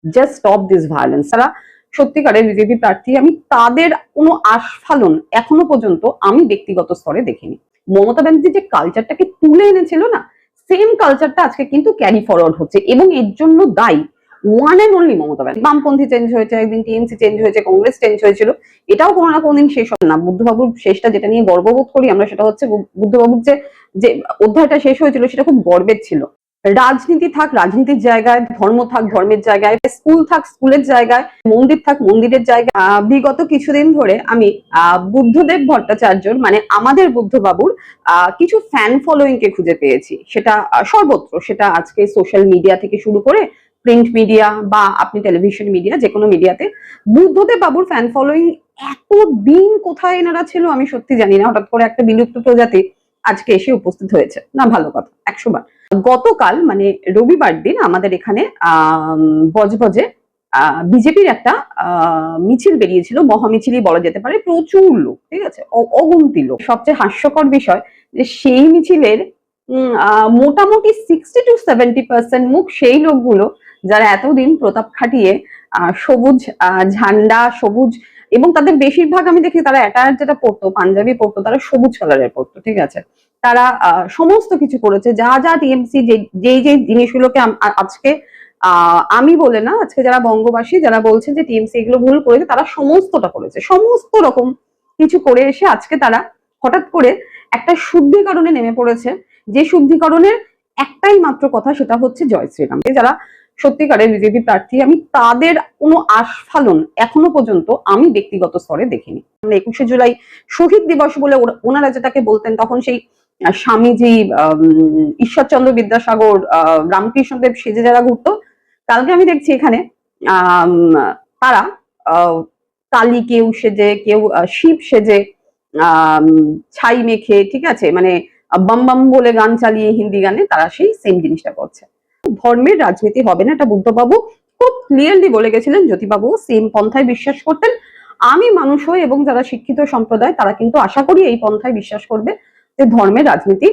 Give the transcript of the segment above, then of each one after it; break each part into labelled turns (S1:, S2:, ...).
S1: Just stop this violence. তারা সত্যিকারের BJP প্রার্থী, আমি তাদের কোনো আস্ফালন এখনো পর্যন্ত আমি ব্যক্তিগত স্তরে দেখিনি। মমতা ব্যানার্জি যে কালচারটাকে তুলে এনেছিল না, সেম কালচারটা আজকে কিন্তু ক্যারি ফরওয়ার্ড হচ্ছে, এবং এর জন্য দায়ী one and only Mamata Banerjee. বামপন্থী চেঞ্জ হয়েছে, একদিন টিএমসি চেঞ্জ হয়েছে, কংগ্রেস চেঞ্জ হয়েছিল, এটাও কোনো না কোনোদিন শেষ হবে না। বুদ্ধবাবুর শেষটা যেটা নিয়ে গর্ববোধ করি আমরা, সেটা হচ্ছে বুদ্ধবাবুর যে অধ্যায়টা শেষ হয়েছিল সেটা খুব গর্বের ছিল। রাজনীতি থাক রাজনীতির জায়গায়, ধর্ম থাক ধর্মের জায়গায়, স্কুল থাক স্কুলের জায়গায়, মন্দির থাক মন্দিরের জায়গায়। বিগত কিছুদিন ধরে আমি বুদ্ধদেব ভট্টাচার্যর মানে আমাদের বুদ্ধবাবুর কিছু ফ্যান ফলোয়িং কে খুঁজে পেয়েছি। সেটা সর্বত্র, সেটা আজকে সোশ্যাল মিডিয়া থেকে শুরু করে প্রিন্ট মিডিয়া বা আপনি টেলিভিশন মিডিয়া, যে কোনো মিডিয়াতে বুদ্ধদেব বাবুর ফ্যান ফলোয়িং এতদিন কোথায় এনারা ছিল আমি সত্যি জানি না। হঠাৎ করে একটা বিলুপ্ত প্রজাতি আজকে এসে উপস্থিত হয়েছে, না ভালো কথা 100 বার। গতকাল মানে রবিবার দিন আমাদের এখানে বজবজে বিজেপির একটা মিছিল বেরিয়েছিল, মহামিছিলই বলা যেতে পারে, প্রচুর লোক, ঠিক আছে, অগুন্তি লোক। সবচেয়ে হাস্যকর বিষয় যে সেই মিছিলের মোটামুটি 60 to 70% মুখ সেই লোকগুলো যারা এতদিন প্রতাপ খাটিয়ে সবুজ ঝান্ডা, সবুজ, এবং তাদের বেশিরভাগ আমি দেখি তারা অ্যাটায়ার যেটা পরতো, পাঞ্জাবি পরতো, তারা সবুজ কালারের পরতো, ঠিক আছে। তারা সমস্ত কিছু করেছে, যা যা টিএমসি যেই জিনিসগুলোকে আজকে আমি বলে না, আজকে যারা বঙ্গবাসী যারা বলছে যে টিএমসি এগুলো ভুল করেছে, তারা সমস্তটা করেছে, সমস্ত রকম কিছু করে এসে আজকে তারা হঠাৎ করে একটা শুদ্ধিকরণে নেমে পড়েছে, যে শুদ্ধিকরণের একটাই মাত্র কথা, সেটা হচ্ছে জয় শ্রীরাম। যারা সত্যিকারের বিজেপি প্রার্থী, আমি তাদের কোনো আস্ফালন এখনো পর্যন্ত আমি ব্যক্তিগত স্তরে দেখিনি। 21শে জুলাই শহীদ দিবস বলে ওনারা যেটাকে বলতেন, তখন সেই স্বামীজি, ঈশ্বরচন্দ্র বিদ্যাসাগর, রামকৃষ্ণদেব সেজে যারা ঘুরতো, কালকে আমি দেখছি এখানে তারা কালী কেউ সেজে, কেউ শিব সেজে, ছাই মেখে, ঠিক আছে, মানে বাম বাম বলে গান চালিয়ে হিন্দি গানে তারা সেই সেম জিনিসটা করছে। ধর্মের রাজনীতি হবে না, এটা বুদ্ধবাবু খুব ক্লিয়ারলি বলে গেছিলেন। জ্যোতিবাবু সেম পন্থায় বিশ্বাস করতেন। আমি মানুষ হই এবং যারা শিক্ষিত সম্প্রদায় তারা কিন্তু আশা করি এই পন্থায় বিশ্বাস করবে যে ধর্মের রাজনীতি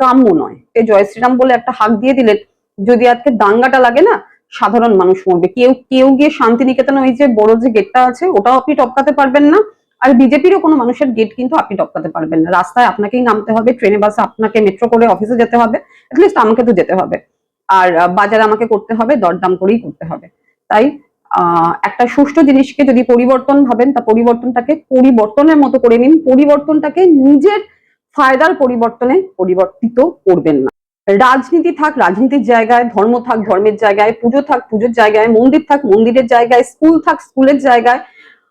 S1: কাম্য নয়। জয় শ্রীরাম বলে একটা হাক দিয়ে দিলেন, যদি আজকে দাঙ্গাটা লাগে না, সাধারণ মানুষ মরবে। কেউ গিয়ে শান্তিনিকেতনে ওই যে বড় যে গেটটা আছে ওটাও আপনি টপকাতে পারবেন না, আর বিজেপিরও কোনো মানুষের গেট কিন্তু আপনি টপকাতে পারবেন না। রাস্তায় আপনাকেই নামতে হবে, ট্রেনে বাসে আপনাকে, মেট্রো করে অফিসে যেতে হবে, অ্যাটলিস্ট আমাকে তো যেতে হবে, আর বাজার আমাকে করতে হবে, দরদাম করেই করতে হবে। তাই একটা সুষ্ঠু জিনিসকে যদি পরিবর্তন ভাবেন, তা পরিবর্তনটাকে পরিবর্তনের মতো করে নিন, পরিবর্তনটাকে নিজের ফায়দার পরিবর্তনে পরিবর্তিত করবেন না। রাজনীতি থাক রাজনীতির জায়গায়, ধর্ম থাক ধর্মের জায়গায়, পুজো থাক পুজোর জায়গায়, মন্দির থাক মন্দিরের জায়গায়, স্কুল থাক স্কুলের জায়গায়,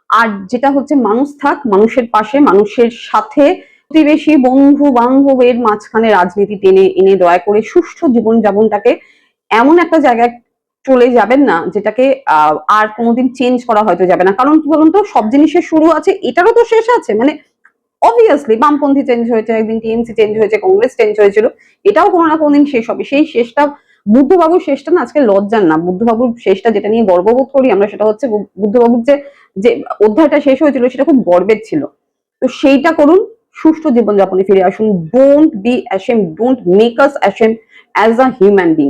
S1: আর যেটা হচ্ছে মানুষ থাক মানুষের পাশে, মানুষের সাথে, প্রতিবেশী বন্ধু বান্ধবের মাঝখানে রাজনীতি টেনে এনে দয়া করে সুষ্ঠু জীবনযাপনটাকে এমন একটা জায়গায় চলে যাবেন না যেটাকে আর কোনোদিন চেঞ্জ করা হয়তো যাবে না। কারণ কি বলুন তো, সব জিনিসের শুরু আছে, এটারও তো শেষ আছে। মানে অবভিয়াসলি বামপন্থী চেঞ্জ হয়েছে, একদিন টিএমসি চেঞ্জ হয়েছে, কংগ্রেস চেঞ্জ হয়েছিল, এটাও কোনো না কোনোদিন শেষ হবে। সেই শেষটা বুদ্ধবাবুর শেষটা না আজকে লজ্জার না, বুদ্ধবাবুর শেষটা যেটা নিয়ে গর্ববোধ করি আমরা, সেটা হচ্ছে বুদ্ধবাবুর যে অধ্যায়টা শেষ হয়েছিল সেটা খুব গর্বের ছিল। তো সেইটা করুন, সুষ্ঠু জীবনযাপনে ফিরে আসুন। Don't be ashamed, don't make us ashamed as a human being.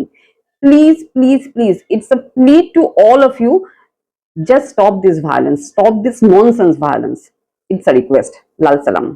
S1: Please please please, it's a plead to all of you, just stop this violence, stop this nonsense violence. It's a request. Lal salam.